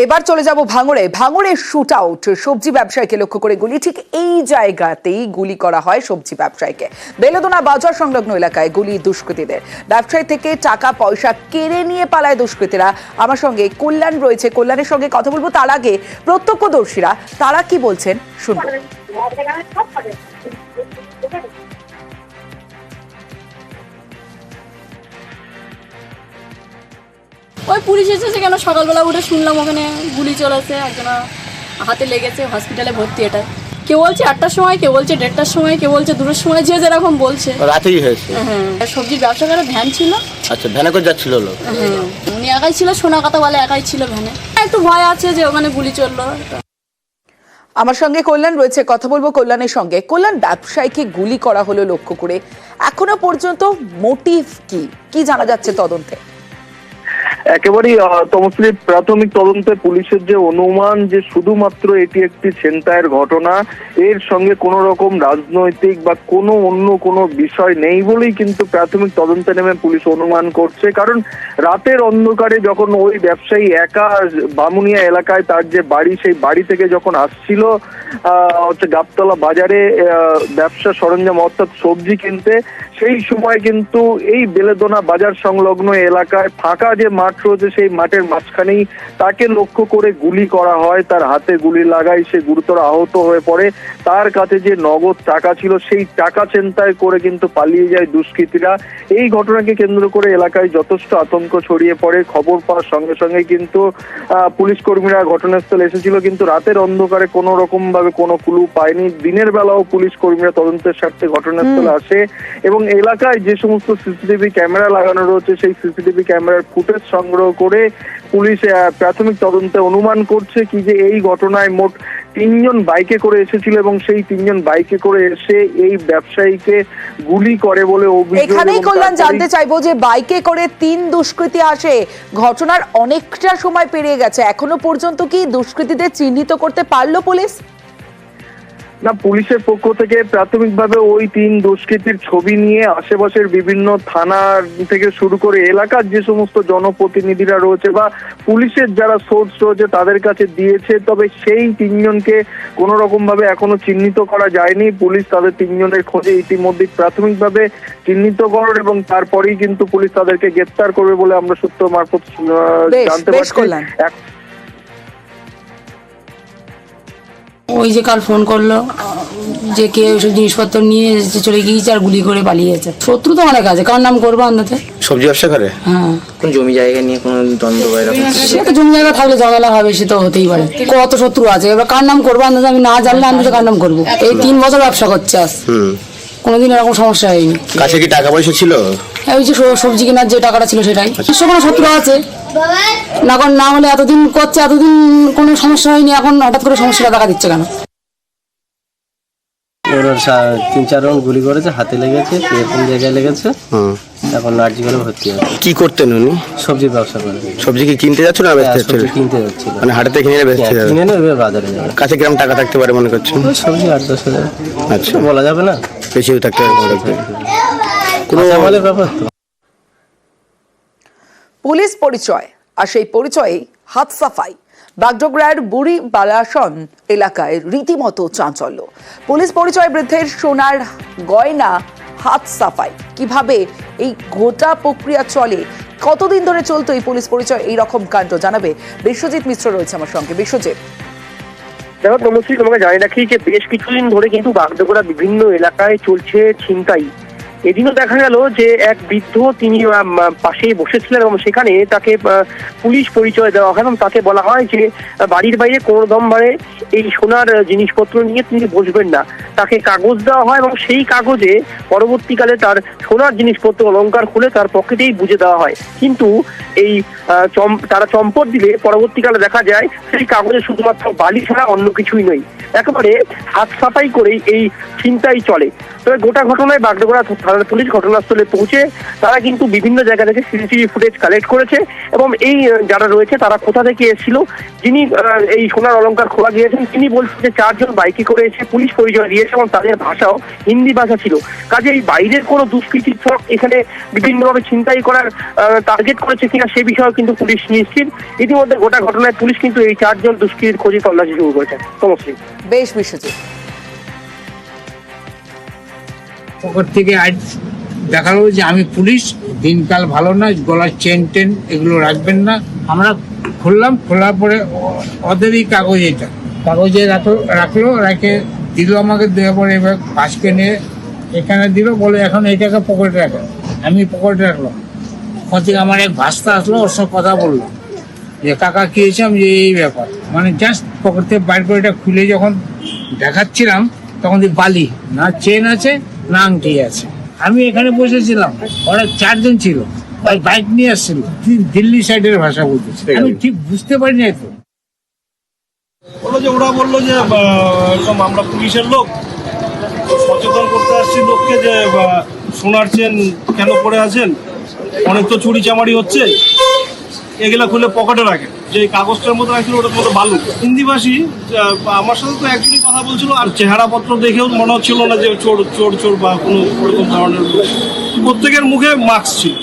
এবার চলে যাব ভাঙড়ে। ভাঙড়ে শুট আউট, সবজি ব্যবসায়ীকে লক্ষ্য করে গুলি। ঠিক এই জায়গাতেই গুলি করা হয় সবজি ব্যবসায়ীকে। বেলেদোনা বাজার সংলগ্ন এলাকায় গুলি দুষ্কৃতীদের। ব্যবসায়ী থেকে টাকা পয়সা কেড়ে নিয়ে পালায় দুষ্কৃতীরা। আমার সঙ্গে কল্যাণ রয়েছে, কল্যাণের সঙ্গে কথা বলবো। তার আগে প্রত্যক্ষদর্শীরা তারা কি বলছেন শুনবো। ওই পুলিশ এসেছে কেন, সকালবেলা উঠে শুনলাম ওখানে গুলি চলেছে, একজনা হাতে লেগেছে, হসপিটালে ভর্তি। এটা কেউ বলছে 8টার সময়, কেউ বলছে 1:30টার সময়, কেউ বলছে 2টার সময়, যে যেরকম বলছে। রাতেই হয়েছে। হ্যাঁ, সবজির ব্যবসা করে ভ্যান ছিল। আচ্ছা, ভ্যানে করে যাচ্ছিল লোক? হ্যাঁ, উনি একাই ছিল, সোনা কথা বলে একাই ছিল ভ্যানে। একটু ভয় আছে যে ওখানে গুলি চললো। আমার সঙ্গে কল্যাণ রয়েছে, কথা বলবো কল্যাণের সঙ্গে। কল্যাণ, ব্যবসায়ীকে গুলি করা হলো লক্ষ্য করে, এখনো পর্যন্ত মোটিভ কি জানা যাচ্ছে তদন্তে? একেবারেই তমশ্রী, প্রাথমিক তদন্তে পুলিশের যে অনুমান যে শুধুমাত্র এটি একটি ছিনতাইয়ের ঘটনা, এর সঙ্গে কোনো রকম রাজনৈতিক বা কোনো অন্য কোনো বিষয় নেই বলেই কিন্তু প্রাথমিক তদন্তে নেমে পুলিশ অনুমান করছে। কারণ রাতের অন্ধকারে যখন ওই ব্যবসায়ী একা বামুনিয়া এলাকায় তার যে বাড়ি, সেই বাড়ি থেকে যখন আসছিল গাবতলা বাজারে ব্যবসা সরঞ্জাম অর্থাৎ সবজি কিনতে, সেই সময় কিন্তু এই বেলেদোনা বাজার সংলগ্ন এলাকায় ফাঁকা যে মাঠ রয়েছে, সেই মাঠের মাঝখানেই তাকে লক্ষ্য করে গুলি করা হয়। তার হাতে গুলি লাগায়, সে গুরুতর আহত হয়ে পড়ে। তার কাছে যে নগদ টাকা ছিল, সেই টাকা ছিনতাই করে কিন্তু পালিয়ে যায় দুষ্কৃতীরা। এই ঘটনাকে কেন্দ্র করে এলাকায় যথেষ্ট আতঙ্ক ছড়িয়ে পড়ে। খবর পাওয়ার সঙ্গে সঙ্গে কিন্তু পুলিশ কর্মীরা ঘটনাস্থলে এসেছিল, কিন্তু রাতের অন্ধকারে কোনো রকম ভাবে কোনো ক্লু পায়নি। দিনের বেলাও পুলিশ কর্মীরা তদন্তের স্বার্থে ঘটনাস্থলে আসে এবং এলাকায় যে সমস্ত সিসিটিভি ক্যামেরা লাগানো রয়েছে, সেই সিসিটিভি ক্যামেরার ফুটেজ সংগ্রহ করে পুলিশ প্রাথমিক তদন্তে অনুমান করছে কি যে এই ঘটনায় মোট 3 জন বাইকে করে এসেছিল এবং সেই 3 জন বাইকে করে এসে এই ব্যবসায়ীকে গুলি করে বলে অভিযোগ। এখানেই কল্যাণ জানতে চাইবো যে বাইকে করে 3 দুষ্কৃতী আসে, ঘটনার অনেকটা সময় পেরিয়ে গেছে, এখনো পর্যন্ত কি দুষ্কৃতীদের চিহ্নিত করতে পারলো পুলিশ? না, পুলিশের পক্ষ থেকে প্রাথমিকভাবে ওই 3 দুষ্কৃতীর ছবি নিয়ে আশেপাশের বিভিন্ন থানার থেকে শুরু করে এলাকার যে সমস্ত জনপ্রতিনিধিরা রয়েছে বা পুলিশের যারা সোর্স রয়েছে তাদের কাছে দিয়েছে। তবে সেই 3 জনকে কোনো রকম ভাবে এখনো চিহ্নিত করা যায়নি। পুলিশ তাদের 3 জনের খোঁজে ইতিমধ্যে প্রাথমিকভাবে চিহ্নিত করেন এবং তারপরেই কিন্তু পুলিশ তাদেরকে গ্রেফতার করবে বলে আমরা সূত্র মারফত জানতে পারছি। ওই যে কাল ফোন করলো যে কে ওইসব জিনিসপত্র নিয়ে চলে গিয়েছে আর গুলি করে পালিয়েছে। শত্রু তো অনেক আছে, কার নাম করবো আন্দাতে? সবজি ব্যবসা করে? হ্যাঁ। কোন জমি জায়গা নিয়ে কোনো দ্বন্দ্ব বা এরকম? সে তো জমি জায়গা থাকলে ঝামেলা হবে, সে তো হতেই পারে। কত শত্রু আছে, এবার কার নাম করবো আন্দাজে আমি না জানলে আমি তো কার নাম করবো? এই 3 বছর ব্যবসা করছে আজ, কোনোদিন এরকম সমস্যা হয়নি। কাছে কি টাকা পয়সা ছিল? ওই যে সবজি কেনার যে টাকাটা ছিল সেটাই। কোনো শত্রু আছে না হলে এতদিন করছে, এতদিন কোনো সমস্যা হয়নি, এখন হঠাৎ করে সমস্যাটা দেখা দিচ্ছে কেন? 3-4 রাউন্ড গুলি করেছে, হাতে লেগেছে, এরকম জায়গায় লেগেছে। এখন নার্জি করে ভর্তি আছে। কি করতেন উনি? সবজির ব্যবসা করে। সবজি কি কিনতে যাচ্ছিল না বেচতে যাচ্ছিল? কিনতে যাচ্ছিল, মানে হাটে কিনে বেচতে যাবে? কিনে এবার বাজারে যাবে। কাছে কিরকম টাকা থাকতে পারে মনে করছেন? সবজি 8-10 হাজার। আচ্ছা, বলা যাবে না, বেশিও থাকতে পারে। কোনো মালের ব্যাপার তো। পুলিশ পরিচয়, আর সেই পরিচয়ে হাত সাফাই। বাগডোগরার বুড়ি বালাসন এলাকায় রীতিমতো চাঞ্চল্য। পুলিশ পরিচয় বৃদ্ধের সোনার গয়না হাত সাফাই। কিভাবে এই গোটা প্রক্রিয়া চলে, কতদিন ধরে চলতো এই পুলিশ পরিচয় এই রকম কাণ্ড, জানাবে বিশ্বজিৎ মিশ্র রয়েছে আমার সঙ্গে। বিশ্বজিৎ, দেখো তমশ্রী, তোমাকে জানি রাখি যে বেশ কিছুদিন ধরে কিন্তু বাগডোগরা বিভিন্ন এলাকায় চলছে ছিনতাই। এদিনও দেখা গেল যে এক বৃদ্ধ তিনি পাশেই বসেছিলেন এবং সেখানে তাকে পুলিশ পরিচয় দেওয়া হয় এবং তাকে বলা হয় যে বাড়ির বাইরে কোনো দমভাবে এই সোনার জিনিসপত্র নিয়ে তিনি বসবেন না। তাকে কাগজ দেওয়া হয় এবং সেই কাগজে পরবর্তীকালে তার সোনার জিনিসপত্র অলংকার খুলে তার পকেটেই বুঝে দেওয়া হয়। কিন্তু এই তারা চম্পট দিলে পরবর্তীকালে দেখা যায় সেই কাগজে শুধুমাত্র বালি ছাড়া অন্য কিছুই নয়। একেবারে হাত সাফাই করেই এই ছিনতাই চলে। তবে গোটা ঘটনায় বাগডোগরা থানার পুলিশ ঘটনাস্থলে পৌঁছে তারা কিন্তু বিভিন্ন জায়গা থেকে সিসিটিভি ফুটেজ কালেক্ট করেছে এবং এই যারা রয়েছে তারা কোথা থেকে এসেছিল, যিনি এই সোনার অলংকার খোলা গিয়েছেন তিনি বলছেন যে 4 জন বাইকে করে এসে পুলিশ পরিচয় দিয়েছে এবং তাদের ভাষাও হিন্দি ভাষা ছিল। কাজে এই বাইরের কোনো দুষ্কৃতির ছক এখানে বিভিন্নভাবে ছিনতাই করার টার্গেট করেছে কিনা সে বিষয়েও কিন্তু পুলিশ নিশ্চিত। ইতিমধ্যে গোটা ঘটনায় পুলিশ কিন্তু এই 4 জন দুষ্কৃতির খোঁজে তল্লাশি শুরু করেছে। সমস্যা বেশ বিশ্বজিৎ। পকেট থেকে আজ দেখালো যে আমি পুলিশ, দিনকাল ভালো না, গলার চেন টেন এগুলো রাখবেন না। আমরা খুললাম, খোলার পরে ওদেরই কাগজ, এটা কাগজে রাখলো, রেখে দিল আমাকে, দেওয়ার পরে এবার বাসকে নিয়ে এখানে দিল, বলে এখন এইটাকে পকেটে রাখো। আমি পকেটে রাখলাম। ওখান থেকে আমার এক ভাস্তা আসলো, ওর সঙ্গে কথা বললো যে কাকা কি হয়েছে, আমি যে এই ব্যাপার, মানে জাস্ট পকেট থেকে বাইর করে এটা খুলে যখন দেখাচ্ছিলাম তখন বালি না চেন আছে না আংটি আছে। আমি এখানে বসেছিলাম, ওরা 4 জন ছিল, বাইক নিয়ে আসছিল, দিল্লি সাইডের ভাষা বলতেছে, আমি ঠিক বুঝতে পারিনি। তো ওরা বললো যে এরকম আমরা পুলিশের লোক, সচেতন করতে আসছি লোককে যে সোনার চেন কেন পরে আছেন, অনেক তো চুরি চামারি হচ্ছে, এগুলা খুলে পকেটে রাখেন। যে কাগজটার মতো রাখছিল ওটার মতো বালু। হিন্দিভাষী আমার সাথে তো একজনই কথা বলছিল, আর চেহারাপত্র দেখেও মনে হচ্ছিল না যে চোর চোর চোর বা কোনো ওরকম ধরনের। প্রত্যেকের মুখে মাস্ক ছিল।